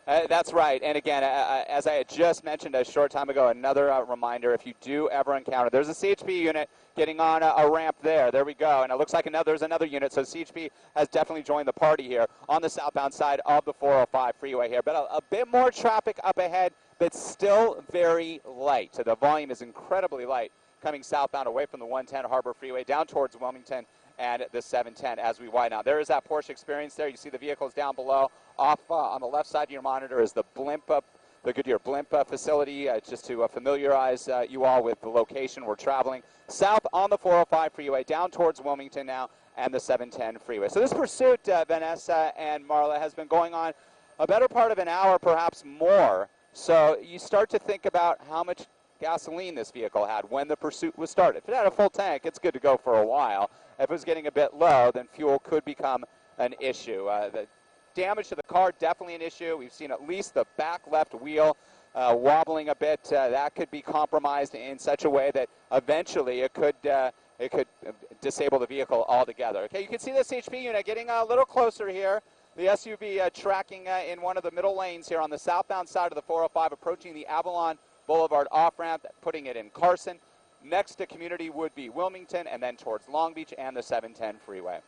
That's right. And again, as I had just mentioned a short time ago, another reminder, if you do ever encounter, there's a CHP unit getting on a ramp there. There we go. And it looks like there's another unit. So CHP has definitely joined the party here on the southbound side of the 405 freeway here. But a bit more traffic up ahead, but still very light. So the volume is incredibly light coming southbound away from the 110 Harbor Freeway down towards Wilmington and the 710 as we widen out. There is that Porsche Experience there. You see the vehicles down below. Off on the left side of your monitor is the blimp up, the Goodyear blimp facility, just to familiarize you all with the location we're traveling. South on the 405 freeway, down towards Wilmington now, and the 710 freeway. So this pursuit, Vanessa and Marla, has been going on a better part of an hour, perhaps more. So you start to think about how much gasoline this vehicle had when the pursuit was started. If it had a full tank, it's good to go for a while. If it was getting a bit low, then fuel could become an issue. The damage to the car, definitely an issue. We've seen at least the back left wheel wobbling a bit. That could be compromised in such a way that eventually it could disable the vehicle altogether. Okay, you can see this HP unit getting a little closer here. The SUV tracking in one of the middle lanes here on the southbound side of the 405, approaching the Avalon Boulevard off-ramp, putting it in Carson. Next to community would be Wilmington, and then towards Long Beach and the 710 freeway.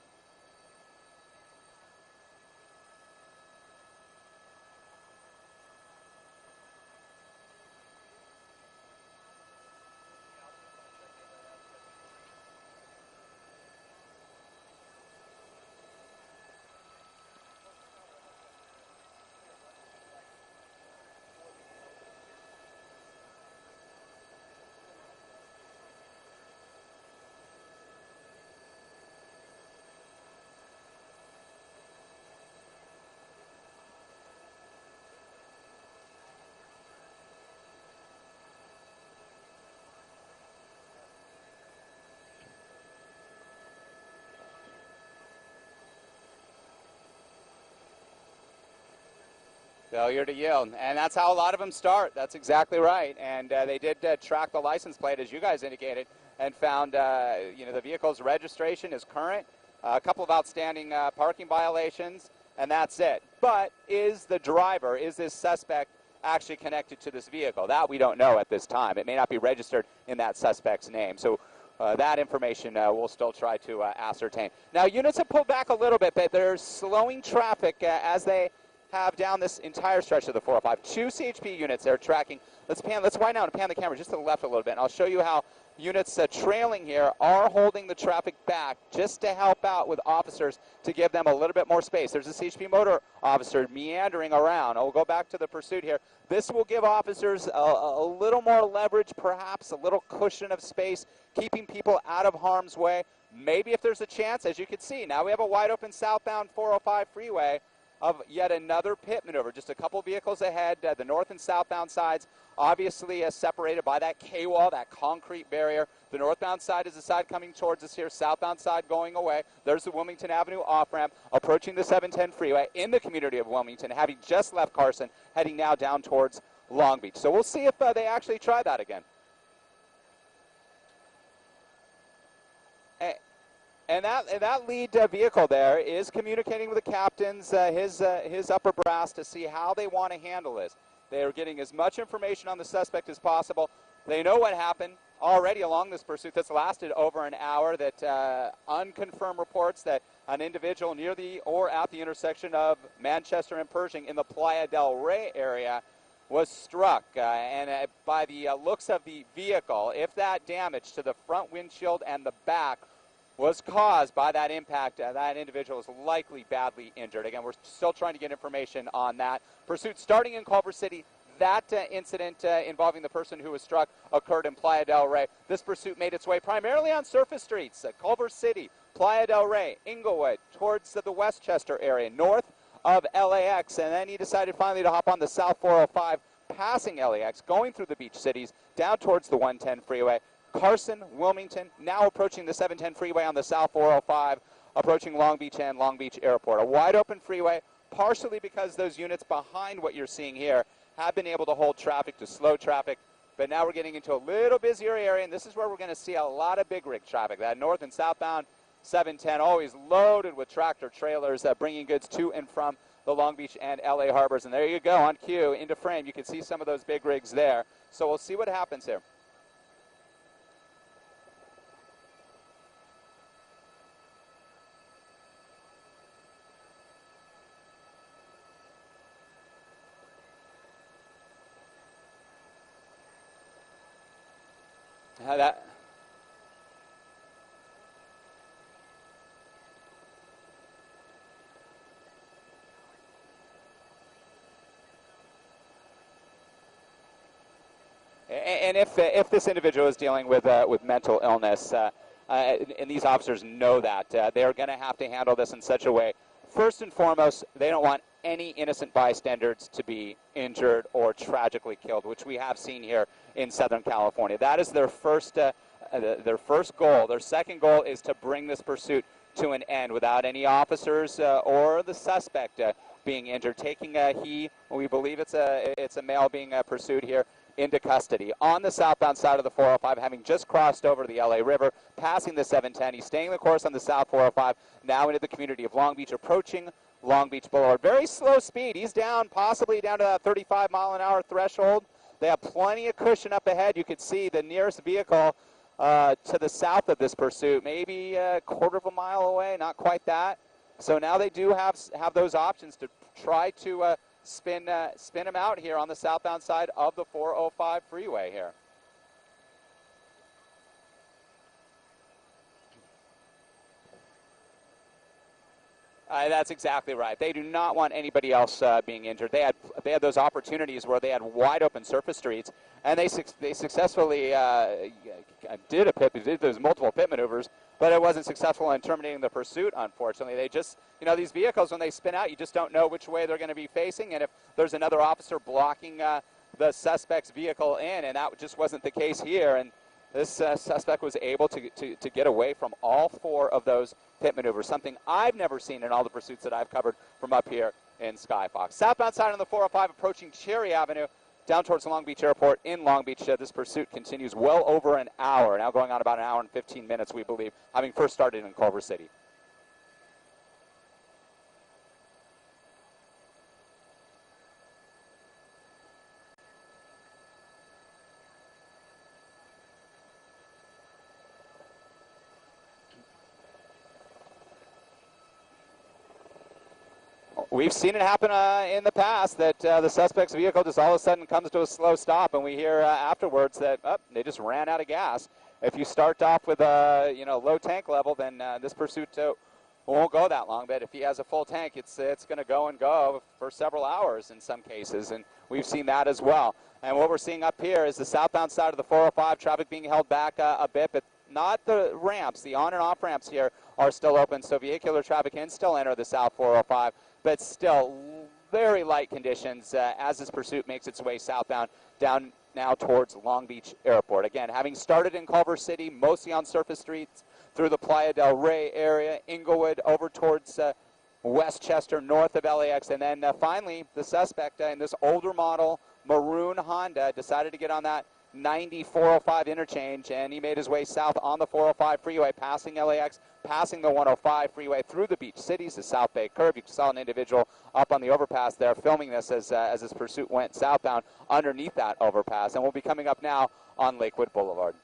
Failure to yield, and that's how a lot of them start. That's exactly right, and they did track the license plate, as you guys indicated, and found the vehicle's registration is current, a couple of outstanding parking violations, and that's it. But is this suspect actually connected to this vehicle? That we don't know at this time. It may not be registered in that suspect's name. So that information we'll still try to ascertain. Now, units have pulled back a little bit, but they're slowing traffic as they have down this entire stretch of the 405. Two CHP units they're tracking. Let's widen out and pan the camera just to the left a little bit, and I'll show you how units trailing here are holding the traffic back just to help out with officers to give them a little bit more space. There's a CHP motor officer meandering around. We'll go back to the pursuit here. This will give officers a little more leverage, perhaps a little cushion of space, keeping people out of harm's way. Maybe if there's a chance, as you can see, now we have a wide open southbound 405 freeway of yet another pit maneuver. Just a couple vehicles ahead, the north and southbound sides, obviously separated by that K-wall, that concrete barrier. The northbound side is the side coming towards us here, southbound side going away. There's the Wilmington Avenue off-ramp, approaching the 710 freeway in the community of Wilmington, having just left Carson, heading now down towards Long Beach. So we'll see if they actually try that again. And that lead vehicle there is communicating with the captains, his upper brass, to see how they want to handle this. They are getting as much information on the suspect as possible. They know what happened already along this pursuit that's lasted over an hour, that unconfirmed reports that an individual near the or at the intersection of Manchester and Pershing in the Playa del Rey area was struck. And by the looks of the vehicle, if that damage to the front windshield and the back was caused by that impact, that individual is likely badly injured. Again, we're still trying to get information on that. Pursuit starting in Culver City. That incident involving the person who was struck occurred in Playa del Rey. This pursuit made its way primarily on surface streets, Culver City, Playa del Rey, Inglewood, towards the Westchester area, north of LAX. And then he decided finally to hop on the South 405, passing LAX, going through the beach cities, down towards the 110 freeway. Carson, Wilmington, now approaching the 710 freeway on the South 405, approaching Long Beach and Long Beach Airport. A wide open freeway, partially because those units behind what you're seeing here have been able to hold traffic, to slow traffic, but now we're getting into a little busier area, and this is where we're going to see a lot of big rig traffic. That north and southbound 710, always loaded with tractor trailers bringing goods to and from the Long Beach and LA harbors. And there you go, on cue, into frame. You can see some of those big rigs there. So we'll see what happens here. And if this individual is dealing with mental illness, and these officers know that, they are going to have to handle this in such a way. First and foremost, they don't want any innocent bystanders to be injured or tragically killed, which we have seen here in Southern California. That is their first goal. Their second goal is to bring this pursuit to an end without any officers or the suspect being injured. Taking we believe it's a male being pursued here, into custody on the southbound side of the 405, having just crossed over the LA River, passing the 710. He's staying the course on the South 405, now into the community of Long Beach, approaching Long Beach Boulevard. Very slow speed. He's down, possibly down to that 35-mile-an-hour threshold. They have plenty of cushion up ahead. You can see the nearest vehicle to the south of this pursuit, maybe a quarter of a mile away, not quite that. So now they do have those options to try to spin him out here on the southbound side of the 405 freeway here. That's exactly right. They do not want anybody else being injured. They had those opportunities where they had wide open surface streets, and they successfully did those multiple pit maneuvers, but it wasn't successful in terminating the pursuit, unfortunately. They just, these vehicles, when they spin out, you just don't know which way they're going to be facing, and if there's another officer blocking the suspect's vehicle in, and that just wasn't the case here. And this suspect was able to get away from all four of those pit maneuvers, something I've never seen in all the pursuits that I've covered from up here in Skyfox. Southbound side on the 405, approaching Cherry Avenue, down towards Long Beach Airport in Long Beach. This pursuit continues well over an hour, now going on about an hour and 15 minutes, we believe, having first started in Culver City. We've seen it happen in the past that the suspect's vehicle just all of a sudden comes to a slow stop, and we hear afterwards that they just ran out of gas. If you start off with a low tank level, then this pursuit won't go that long. But if he has a full tank, it's going to go and go for several hours in some cases, and we've seen that as well. And what we're seeing up here is the southbound side of the 405, traffic being held back a bit, but not the ramps. The on and off ramps here are still open, so vehicular traffic can still enter the South 405, but still very light conditions as this pursuit makes its way southbound down now towards Long Beach Airport. Again, having started in Culver City, mostly on surface streets, through the Playa del Rey area, Inglewood, over towards Westchester, north of LAX, and then finally the suspect in this older model maroon Honda decided to get on that 405 interchange, and he made his way south on the 405 freeway, passing LAX, passing the 105 freeway through the beach cities, the South Bay curve. You saw an individual up on the overpass there filming this as this pursuit went southbound underneath that overpass, and we'll be coming up now on Lakewood Boulevard.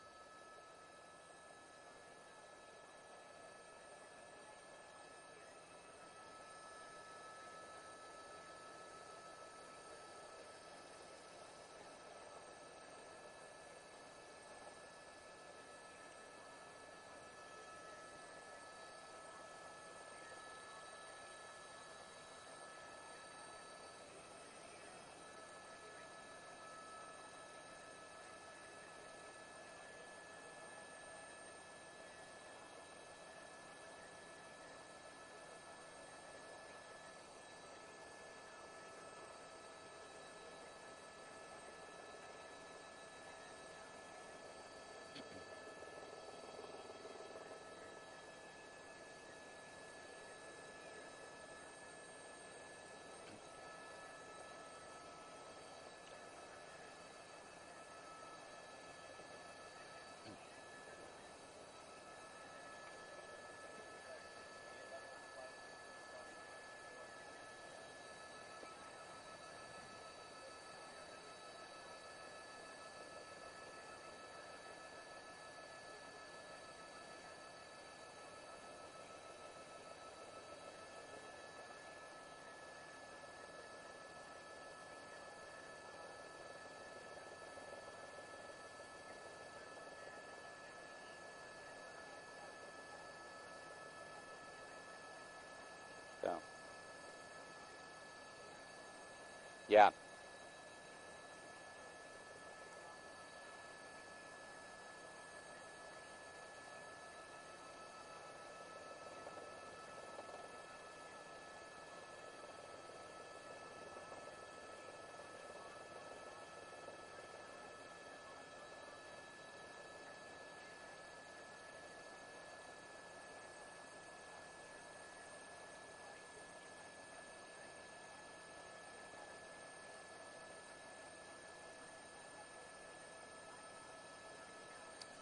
Yeah.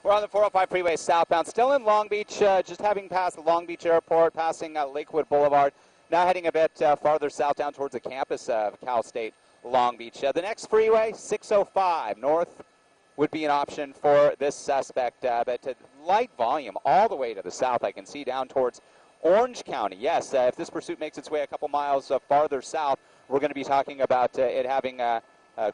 We're on the 405 freeway southbound, still in Long Beach, just having passed the Long Beach Airport, passing Lakewood Boulevard. Now heading a bit farther south down towards the campus of Cal State Long Beach. The next freeway, 605 north, would be an option for this suspect, but light volume all the way to the south. I can see down towards Orange County. Yes, if this pursuit makes its way a couple miles farther south, we're going to be talking about it having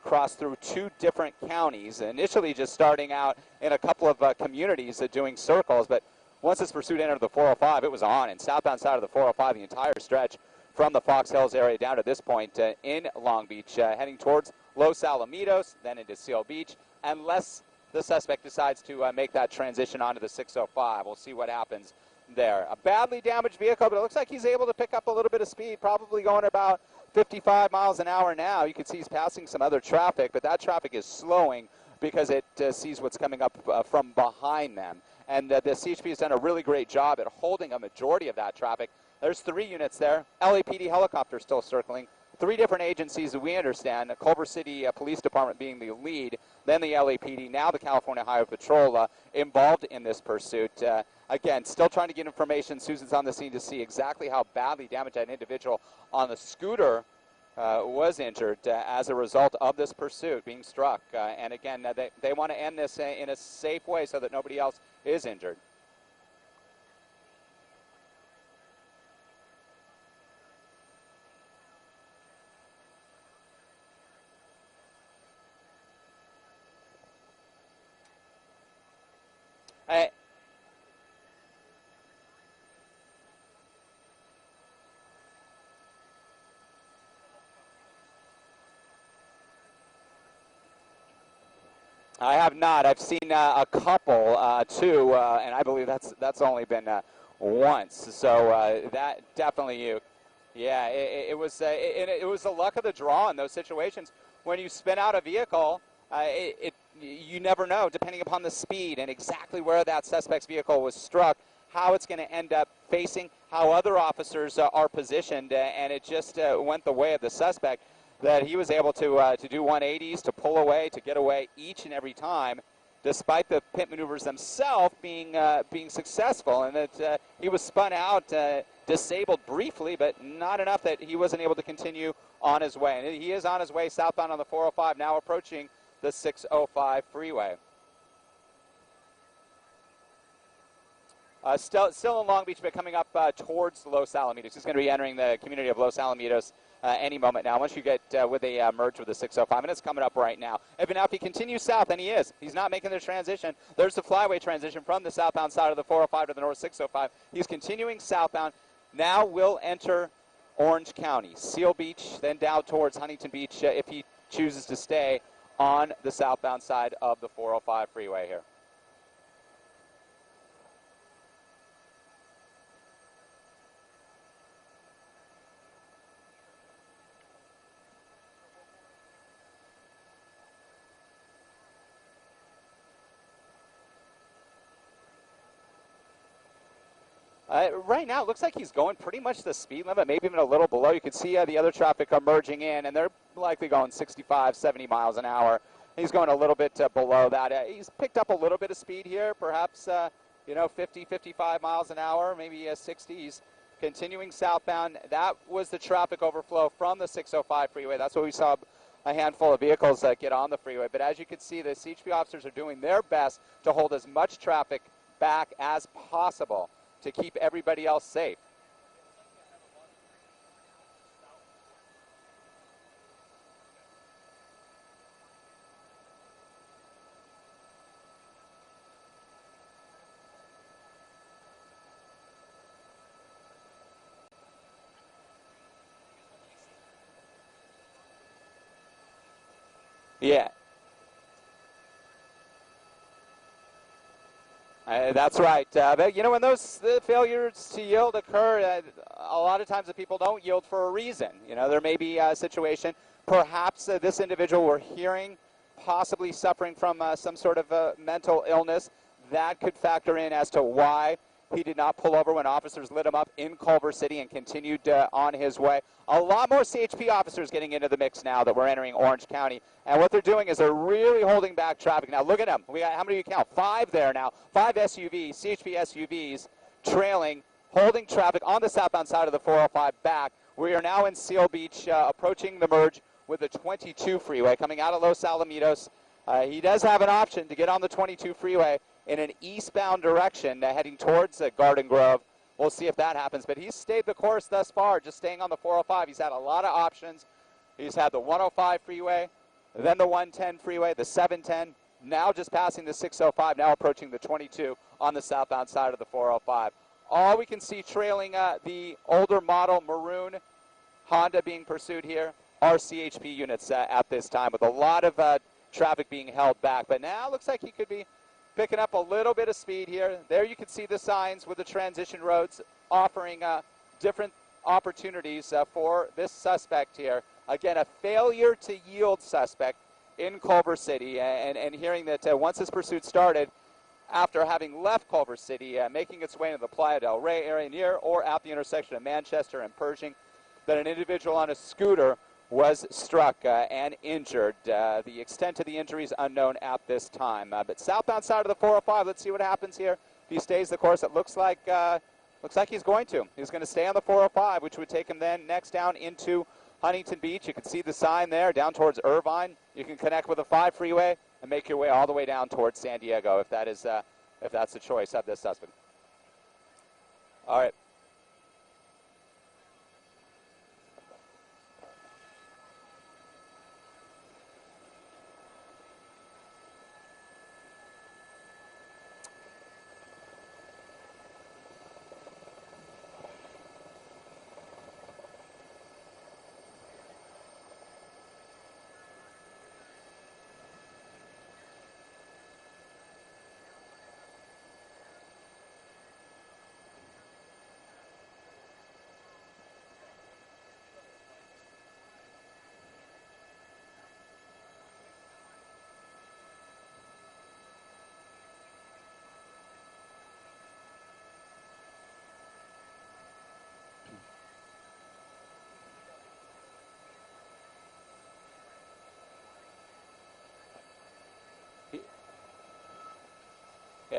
crossed through 2 different counties, initially just starting out in a couple of communities doing circles, but once this pursuit entered the 405, it was on, and southbound side of the 405, the entire stretch from the Fox Hills area down to this point in Long Beach, heading towards Los Alamitos, then into Seal Beach, unless the suspect decides to make that transition onto the 605. We'll see what happens there. A badly damaged vehicle, but it looks like he's able to pick up a little bit of speed, probably going about 55 miles an hour now. You can see he's passing some other traffic, but that traffic is slowing because it sees what's coming up from behind them. And the CHP has done a really great job at holding a majority of that traffic. There's 3 units there. LAPD helicopter still circling. 3 different agencies that we understand, the Culver City Police Department being the lead, then the LAPD, now the California Highway Patrol involved in this pursuit. Again, still trying to get information. Susan's on the scene to see exactly how badly damaged that individual on the scooter was injured as a result of this pursuit being struck. And again, they want to end this in a safe way so that nobody else is injured. I have not. I've seen a couple, too, and I believe that's only been once. So that definitely, yeah, it was the luck of the draw in those situations. When you spin out a vehicle, you never know, depending upon the speed and exactly where that suspect's vehicle was struck, how it's going to end up facing, how other officers are positioned, and it just went the way of the suspect, that he was able to do 180s, to pull away, to get away each and every time, despite the pit maneuvers themselves being successful, and that he was spun out, disabled briefly, but not enough that he wasn't able to continue on his way. And he is on his way southbound on the 405, now approaching the 605 freeway. Still in Long Beach, but coming up towards Los Alamitos. He's going to be entering the community of Los Alamitos any moment now. Once you get with a merge with the 605, and it's coming up right now. If he continues south, and he is, he's not making the transition. There's the flyway transition from the southbound side of the 405 to the north 605. He's continuing southbound. Now will enter Orange County, Seal Beach, then down towards Huntington Beach if he chooses to stay on the southbound side of the 405 freeway here. Right now, it looks like he's going pretty much the speed limit, maybe even a little below. You can see the other traffic emerging in, and they're likely going 65, 70 miles an hour. He's going a little bit below that. He's picked up a little bit of speed here, perhaps 50, 55 miles an hour, maybe 60. He's continuing southbound. That was the traffic overflow from the 605 freeway. That's what we saw a handful of vehicles get on the freeway. But as you can see, the CHP officers are doing their best to hold as much traffic back as possible to keep everybody else safe. Yeah. That's right. But, you know, when those failures to yield occur, a lot of times the people don't yield for a reason. You know, there may be a situation, perhaps this individual we're hearing possibly suffering from some sort of mental illness. That could factor in as to why he did not pull over when officers lit him up in Culver City and continued on his way. A lot more CHP officers getting into the mix now that we're entering Orange County. And what they're doing is they're really holding back traffic. Now look at them. We got, how many do you count? 5 there now. 5 SUVs, CHP SUVs, trailing, holding traffic on the southbound side of the 405 back. We are now in Seal Beach, approaching the merge with the 22 freeway coming out of Los Alamitos. He does have an option to get on the 22 freeway in an eastbound direction, heading towards Garden Grove. We'll see if that happens, but he's stayed the course thus far, just staying on the 405. He's had a lot of options. He's had the 105 freeway, then the 110 freeway, the 710, now just passing the 605, now approaching the 22 on the southbound side of the 405. All we can see trailing the older model maroon Honda being pursued here are CHP units at this time, with a lot of traffic being held back. But now it looks like he could be picking up a little bit of speed here. There you can see the signs with the transition roads offering different opportunities for this suspect here. Again, a failure to yield suspect in Culver City, and hearing that once this pursuit started, after having left Culver City, making its way into the Playa del Rey area near or at the intersection of Manchester and Pershing, that an individual on a scooter was struck and injured. The extent of the injury is unknown at this time. But southbound side of the 405, let's see what happens here. If he stays the course, it looks like he's going to. He's going to stay on the 405, which would take him then next down into Huntington Beach. You can see the sign there down towards Irvine. You can connect with the 5 freeway and make your way all the way down towards San Diego if that's the choice of this suspect. All right.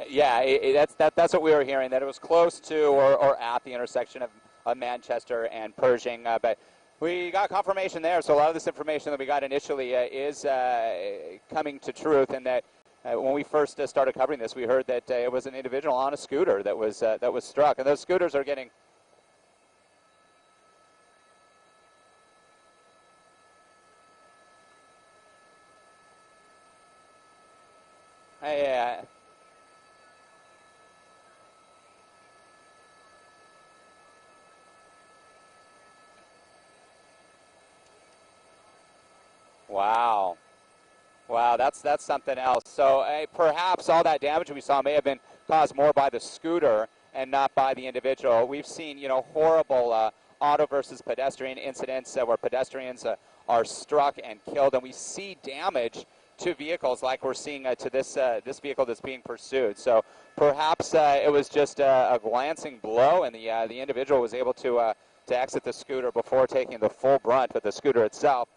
Yeah, that's what we were hearing, that it was close to or at the intersection of Manchester and Pershing. But we got confirmation there, so a lot of this information that we got initially is coming to truth, and that when we first started covering this, we heard that it was an individual on a scooter that was struck, and those scooters are getting. Yeah. Wow. Wow, that's something else. So perhaps all that damage we saw may have been caused more by the scooter and not by the individual. We've seen, horrible auto versus pedestrian incidents where pedestrians are struck and killed, and we see damage to vehicles like we're seeing to this vehicle that's being pursued. So perhaps it was just a glancing blow, and the individual was able to exit the scooter before taking the full brunt, but the scooter itself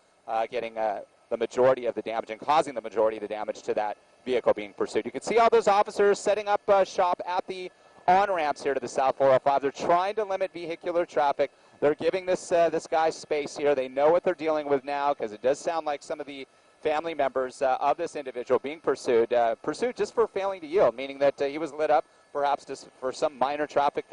getting the majority of the damage and causing the majority of the damage to that vehicle being pursued. You can see all those officers setting up shop at the on-ramps here to the South 405. They're trying to limit vehicular traffic. They're giving this guy space here. They know what they're dealing with now, because it does sound like some of the family members of this individual being pursued just for failing to yield, meaning that he was lit up perhaps just for some minor traffic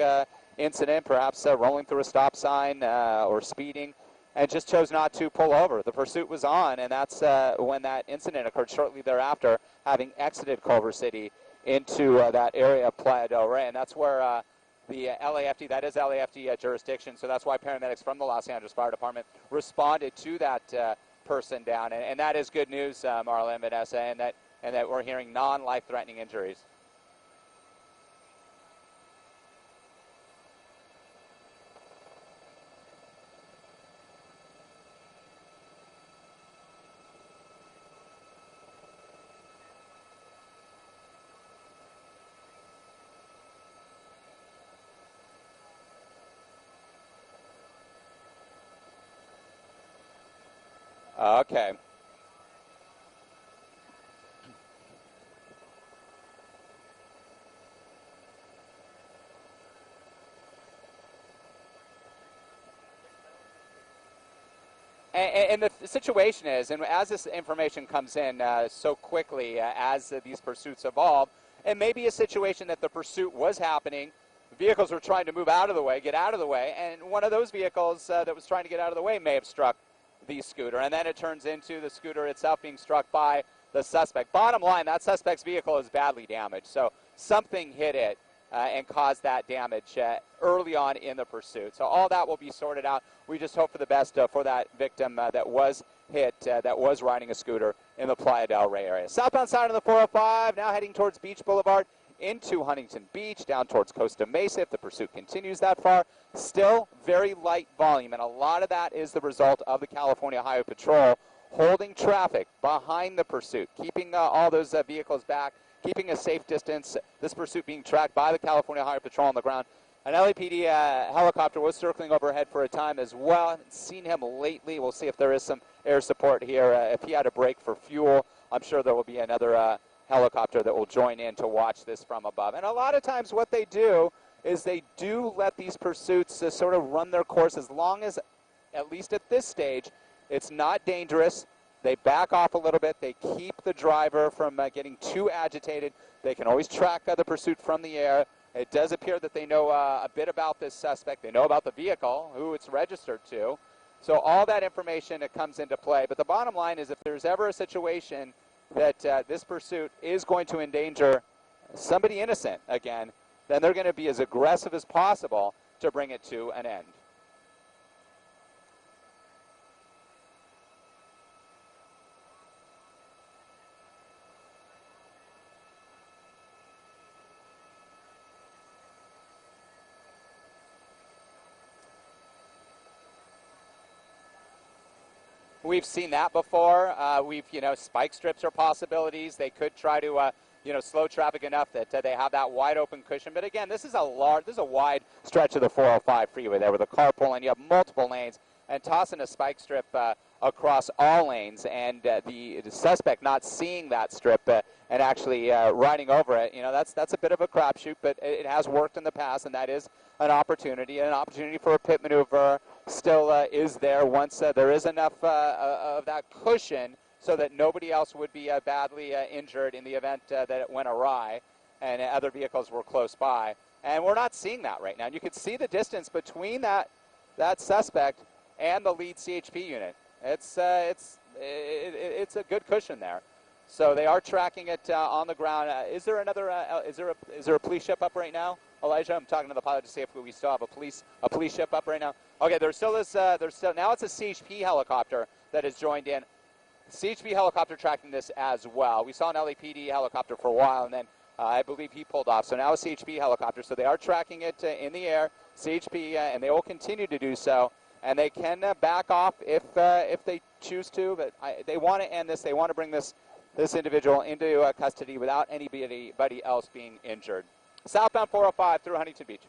incident, perhaps rolling through a stop sign or speeding, and just chose not to pull over. The pursuit was on, and that's when that incident occurred shortly thereafter, having exited Culver City into that area of Playa del Rey, and that's where the LAFD, that is LAFD jurisdiction, so that's why paramedics from the Los Angeles Fire Department responded to that person down, and that is good news, Marla and Vanessa, and that we're hearing non-life-threatening injuries. Okay. And the situation is, and as this information comes in so quickly as these pursuits evolve, it may be a situation that the pursuit was happening, vehicles were trying to move out of the way, get out of the way, and one of those vehicles that was trying to get out of the way may have struck the scooter, and then it turns into the scooter itself being struck by the suspect. Bottom line, that suspect's vehicle is badly damaged, so something hit it and caused that damage early on in the pursuit. So all that will be sorted out. We just hope for the best for that victim that was hit, that was riding a scooter in the Playa del Rey area. Southbound side of the 405, now heading towards Beach Boulevard into Huntington Beach, down towards Costa Mesa if the pursuit continues that far. Still very light volume, and a lot of that is the result of the California Highway Patrol holding traffic behind the pursuit, keeping all those vehicles back, keeping a safe distance. This pursuit being tracked by the California Highway Patrol on the ground. An LAPD helicopter was circling overhead for a time as well. I haven't seen him lately. We'll see if there is some air support here. If he had a break for fuel, I'm sure there will be another helicopter that will join in to watch this from above. And a lot of times what they do is they do let these pursuits sort of run their course as long as, at least at this stage, it's not dangerous. They back off a little bit. They keep the driver from getting too agitated. They can always track the pursuit from the air. It does appear that they know a bit about this suspect. They know about the vehicle, who it's registered to. So all that information comes into play. But the bottom line is if there's ever a situation that this pursuit is going to endanger somebody innocent again, then they're going to be as aggressive as possible to bring it to an end. We've seen that before. Spike strips are possibilities. They could try to, slow traffic enough that they have that wide open cushion. But again, this is a wide stretch of the 405 freeway there with a carpool, and you have multiple lanes, and tossing a spike strip across all lanes, and the suspect not seeing that strip and actually riding over it. That's a bit of a crapshoot, but it has worked in the past, and that is an opportunity. An opportunity for a pit maneuver still is there once there is enough of that cushion so that nobody else would be badly injured in the event that it went awry and other vehicles were close by. And we're not seeing that right now. And you can see the distance between that suspect and the lead CHP unit. It's a good cushion there. So they are tracking it on the ground. Is there a police ship up right now, Elijah? I'm talking to the pilot to see if we still have a police ship up right now. Okay, now it's a CHP helicopter that has joined in. CHP helicopter tracking this as well. We saw an LAPD helicopter for a while, and then I believe he pulled off. So now a CHP helicopter. So they are tracking it in the air, CHP, and they will continue to do so. And they can back off if they choose to, but they want to end this. They want to bring this individual into custody without anybody else being injured. Southbound 405 through Huntington Beach.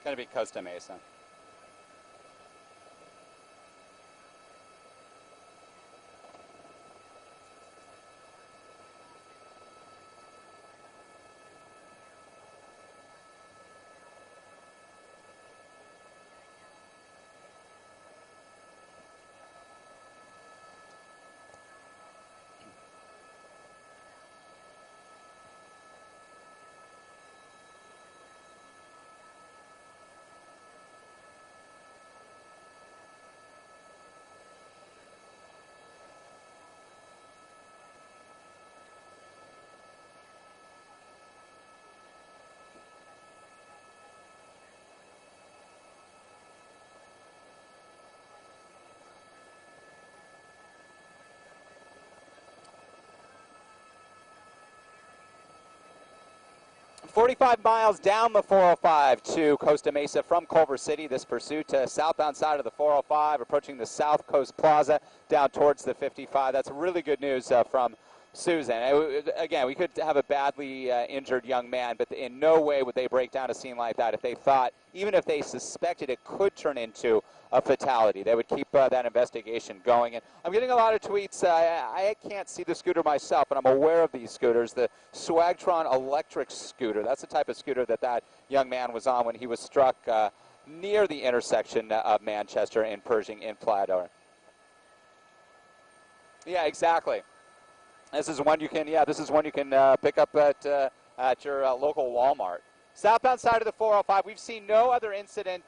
going to be Costa Mesa. "45 miles down the 405 to Costa Mesa from Culver City. This pursuit southbound side of the 405, approaching the South Coast Plaza down towards the 55. That's really good news from Susan. Again, we could have a badly injured young man, but in no way would they break down a scene like that if they thought, even if they suspected it could turn into a fatality. They would keep that investigation going. And I'm getting a lot of tweets. I can't see the scooter myself, but I'm aware of these scooters. The Swagtron electric scooter, that's the type of scooter that young man was on when he was struck near the intersection of Manchester and Pershing in Playa. Yeah, exactly. This is one you can, pick up at your local Walmart. Southbound side of the 405, we've seen no other incident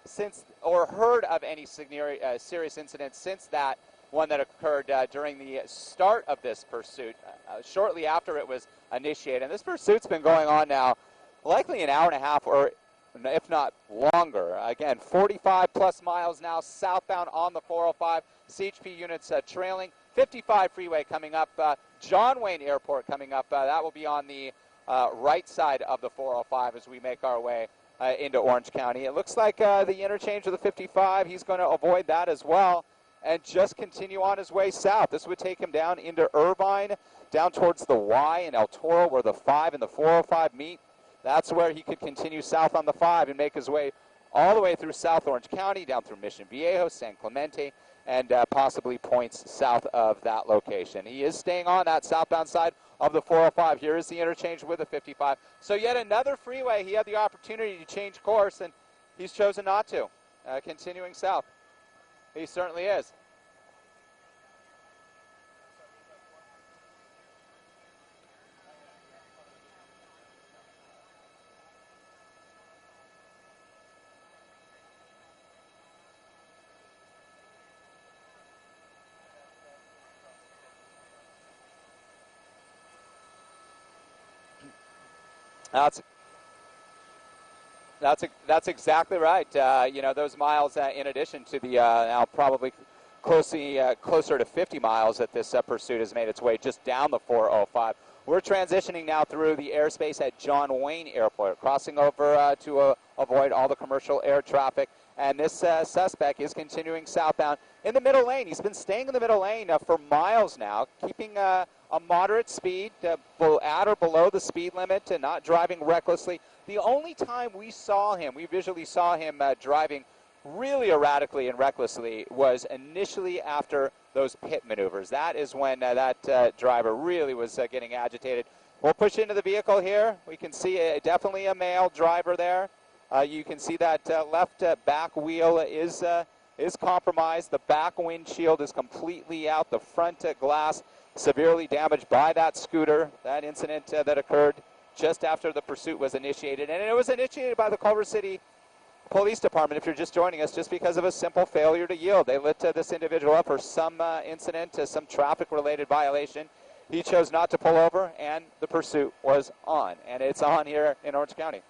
since, or heard of any serious incident since that one that occurred during the start of this pursuit, shortly after it was initiated. And this pursuit's been going on now likely an hour and a half, or if not longer. Again, 45 plus miles now southbound on the 405. CHP units trailing. 55 freeway coming up. John Wayne Airport coming up. That will be on the right side of the 405 as we make our way into Orange County. It looks like the interchange of the 55, he's going to avoid that as well and just continue on his way south. This would take him down into Irvine, down towards the Y in El Toro where the 5 and the 405 meet. That's where he could continue south on the 5 and make his way all the way through South Orange County, down through Mission Viejo, San Clemente, and possibly points south of that location. He is staying on that southbound side of the 405. Here is the interchange with the 55. So yet another freeway. He had the opportunity to change course, and he's chosen not to, continuing south. He certainly is. That's exactly right. Those miles in addition to the now probably closer to 50 miles that this pursuit has made its way just down the 405. We're transitioning now through the airspace at John Wayne Airport, crossing over to avoid all the commercial air traffic. And this suspect is continuing southbound in the middle lane. He's been staying in the middle lane for miles now, keeping a moderate speed at or below the speed limit and not driving recklessly. The only time we visually saw him driving really erratically and recklessly was initially after those pit maneuvers. That is when that driver really was getting agitated. We'll push into the vehicle here. We can see definitely a male driver there. You can see that left back wheel is compromised. The back windshield is completely out. The front glass severely damaged by that scooter. That incident that occurred just after the pursuit was initiated. And it was initiated by the Culver City Police Department, if you're just joining us, just because of a simple failure to yield. They lit this individual up for some incident, some traffic-related violation. He chose not to pull over, and the pursuit was on. And it's on here in Orange County.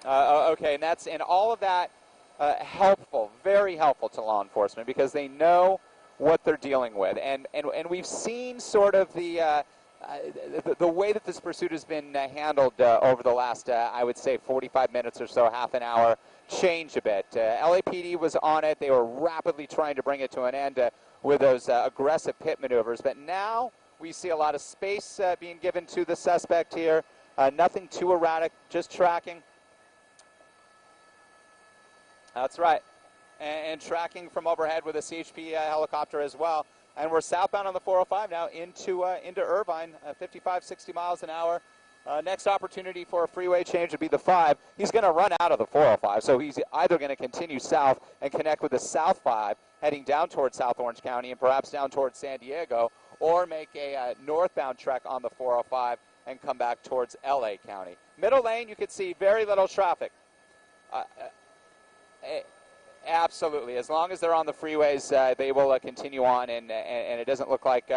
Okay, and all of that helpful, very helpful to law enforcement because they know what they're dealing with. And we've seen sort of the way that this pursuit has been handled over the last, I would say, 45 minutes or so, half an hour, change a bit. LAPD was on it. They were rapidly trying to bring it to an end with those aggressive pit maneuvers. But now We see a lot of space being given to the suspect here. Nothing too erratic, just tracking. That's right. And tracking from overhead with a CHP helicopter as well. And we're southbound on the 405 now into Irvine, 55, 60 miles an hour. Next opportunity for a freeway change would be the 5. He's going to run out of the 405, so he's either going to continue south and connect with the South 5, heading down towards South Orange County and perhaps down towards San Diego, or make a northbound trek on the 405 and come back towards LA County. Middle lane, you can see very little traffic. Absolutely. As long as they're on the freeways, they will continue on, and it doesn't look like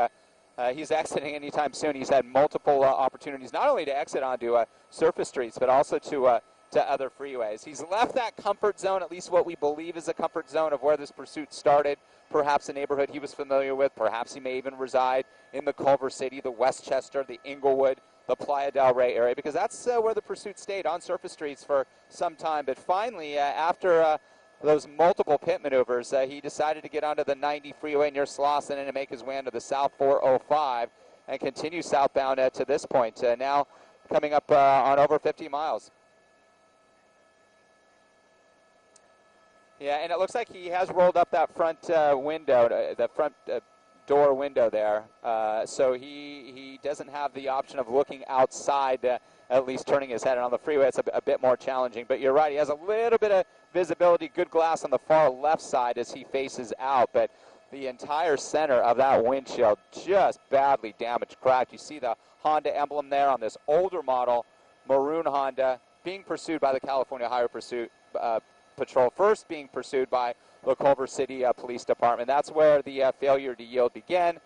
he's exiting anytime soon. He's had multiple opportunities, not only to exit onto surface streets, but also to other freeways. He's left that comfort zone, at least what we believe is a comfort zone of where this pursuit started, perhaps a neighborhood he was familiar with. Perhaps he may even reside in the Culver City, the Westchester, the Inglewood, the Playa del Rey area, because that's where the pursuit stayed, on surface streets for some time. But finally, after those multiple pit maneuvers, he decided to get onto the 90 freeway near Slauson and to make his way onto the South 405 and continue southbound to this point, now coming up on over 50 miles. Yeah, and it looks like he has rolled up that front window, the front door window there, so he doesn't have the option of looking outside, at least turning his head. And on the freeway, it's a bit more challenging. But you're right, he has a little bit of visibility, good glass on the far left side as he faces out, but the entire center of that windshield just badly damaged, cracked. You see the Honda emblem there on this older model, maroon Honda, being pursued by the California Highway Patrol, first being pursued by the Culver City Police Department. That's where the failure to yield began.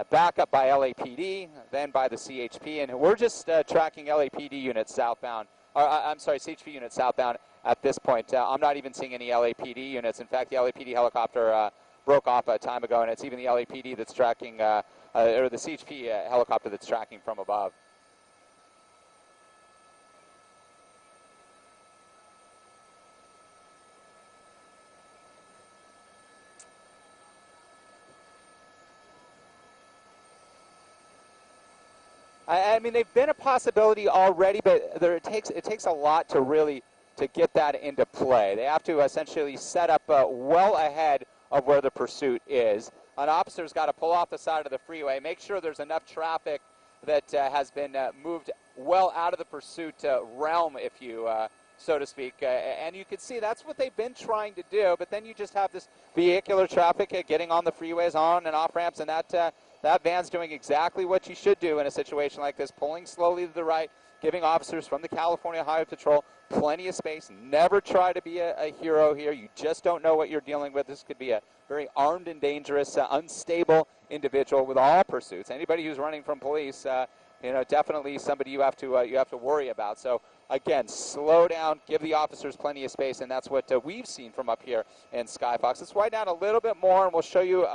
Back up by LAPD, then by the CHP, and we're just tracking LAPD units southbound, I'm sorry, CHP units southbound at this point. I'm not even seeing any LAPD units. In fact, the LAPD helicopter broke off a time ago, and it's even the LAPD that's tracking, or the CHP helicopter that's tracking from above. I mean, they've been a possibility already, but it takes a lot to get that into play. They have to essentially set up well ahead of where the pursuit is. An officer's got to pull off the side of the freeway, make sure there's enough traffic that has been moved well out of the pursuit realm, if you so to speak. And you can see that's what they've been trying to do, but then you just have this vehicular traffic getting on the freeways, on and off ramps, and that van's doing exactly what you should do in a situation like this, pulling slowly to the right, giving officers from the California Highway Patrol plenty of space. Never try to be a hero here. You just don't know what you're dealing with. This could be a very armed and dangerous, unstable individual with all pursuits. Anybody who's running from police, definitely somebody you have to worry about. So again, slow down, give the officers plenty of space, and that's what we've seen from up here in Skyfox. Let's widen out a little bit more, and we'll show you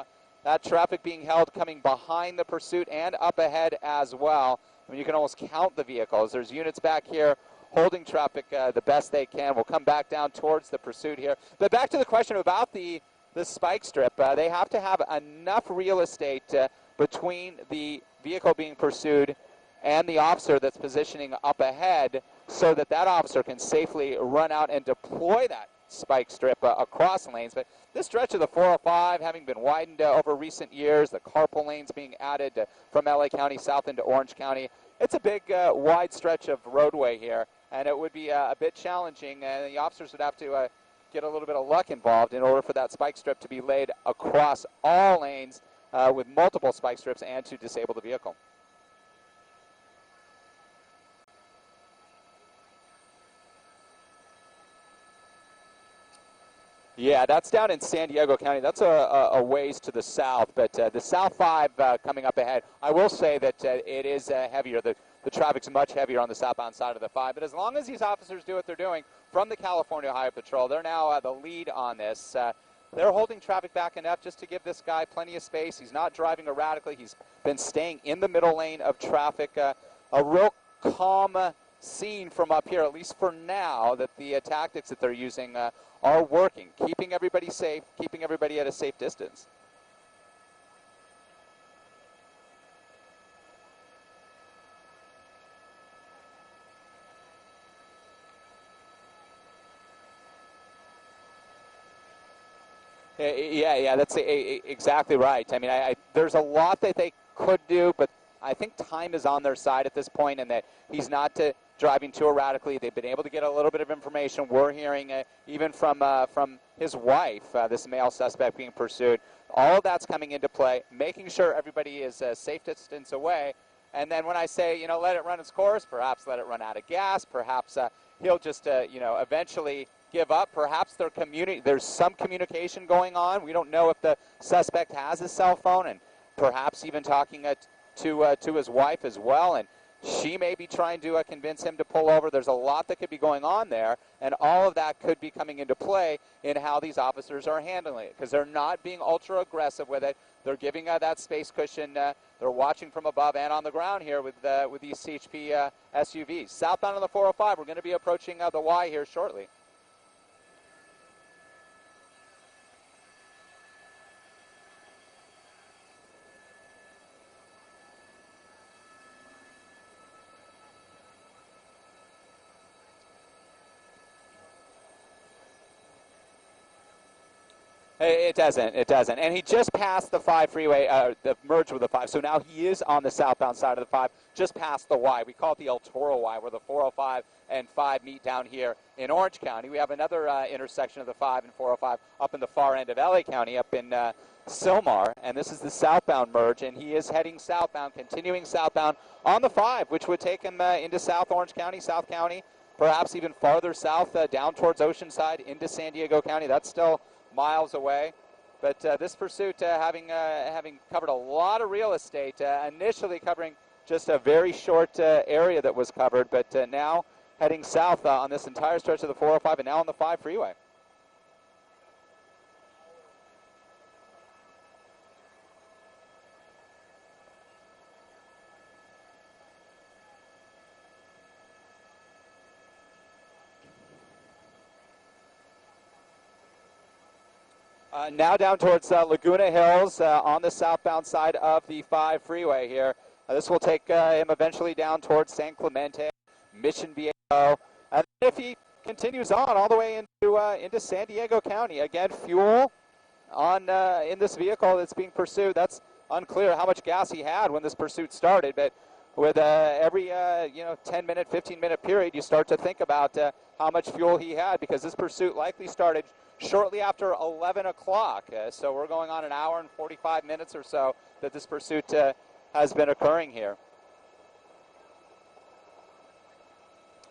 that traffic being held coming behind the pursuit and up ahead as well. I mean, you can almost count the vehicles. There's units back here holding traffic the best they can. We'll come back down towards the pursuit here. But back to the question about the spike strip. They have to have enough real estate between the vehicle being pursued and the officer that's positioning up ahead so that officer can safely run out and deploy that spike strip across lanes. But this stretch of the 405 having been widened over recent years, the carpool lanes being added from LA County south into Orange County, it's a big wide stretch of roadway here, and it would be a bit challenging, and the officers would have to get a little bit of luck involved in order for that spike strip to be laid across all lanes with multiple spike strips and to disable the vehicle. Yeah, that's down in San Diego County. That's a ways to the south, but the South 5 coming up ahead. I will say that it is heavier. The traffic's much heavier on the southbound side of the 5, but as long as these officers do what they're doing from the California Highway Patrol, they're now the lead on this. They're holding traffic back enough just to give this guy plenty of space. He's not driving erratically. He's been staying in the middle lane of traffic. A real calm scene from up here, at least for now, that the tactics that they're using are working, keeping everybody safe, keeping everybody at a safe distance. Yeah, that's exactly right. I mean, there's a lot that they could do, but I think time is on their side at this point, and that he's not driving too erratically. They've been able to get a little bit of information. We're hearing even from his wife, this male suspect being pursued. All of that's coming into play, making sure everybody is a safe distance away. And then when I say, let it run its course, perhaps let it run out of gas, perhaps he'll just, eventually give up. Perhaps there's some communication going on. We don't know if the suspect has a cell phone, and perhaps even talking to his wife as well, and she may be trying to convince him to pull over. There's a lot that could be going on there, and all of that could be coming into play in how these officers are handling it, because they're not being ultra aggressive with it. They're giving that space cushion. They're watching from above and on the ground here with these CHP SUVs. Southbound on the 405, we're going to be approaching the Y here shortly. It doesn't. And he just passed the 5 freeway, the merge with the 5. So now he is on the southbound side of the 5, just past the Y. We call it the El Toro Y, where the 405 and 5 meet down here in Orange County. We have another intersection of the 5 and 405 up in the far end of LA County, up in Sylmar. And this is the southbound merge, and he is heading southbound, continuing southbound on the 5, which would take him into South Orange County, South County, perhaps even farther south, down towards Oceanside, into San Diego County. That's still miles away, but this pursuit having covered a lot of real estate, initially covering just a very short area that was covered, but now heading south on this entire stretch of the 405 and now on the 5 freeway. Now down towards Laguna Hills on the southbound side of the 5 freeway here. This will take him eventually down towards San Clemente, Mission Viejo. And if he continues on all the way into San Diego County, again, fuel on in this vehicle that's being pursued. That's unclear how much gas he had when this pursuit started, but with every 10-minute, 15-minute period, you start to think about how much fuel he had, because this pursuit likely started shortly after 11 o'clock. So we're going on an hour and 45 minutes or so that this pursuit has been occurring here.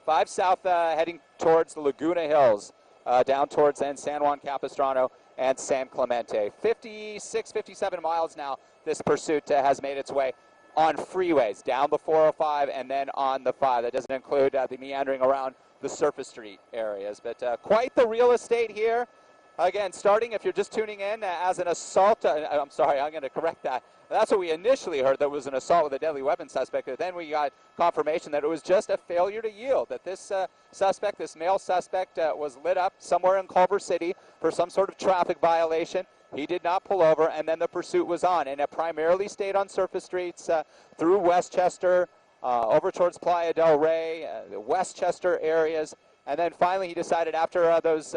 5 south heading towards the Laguna Hills, down towards San Juan Capistrano and San Clemente. 56, 57 miles now this pursuit has made its way on freeways, down the 405 and then on the 5. That doesn't include the meandering around the surface street areas, but quite the real estate here. Again, starting, if you're just tuning in, as an assault, I'm sorry, I'm going to correct that. That's what we initially heard, that was an assault with a deadly weapon suspect, but then we got confirmation that it was just a failure to yield, that this suspect, this male suspect, was lit up somewhere in Culver City for some sort of traffic violation. He did not pull over, and then the pursuit was on, and it primarily stayed on surface streets through Westchester, over towards Playa del Rey, the Westchester areas, and then finally he decided after those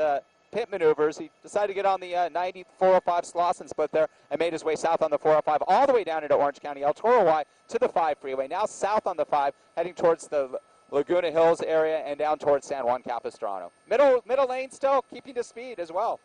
pit maneuvers, he decided to get on the 90 405 Slauson split there and made his way south on the 405 all the way down into Orange County, El Toro Y to the 5 freeway. Now south on the 5, heading towards the Laguna Hills area and down towards San Juan Capistrano. Middle lane still keeping to speed as well.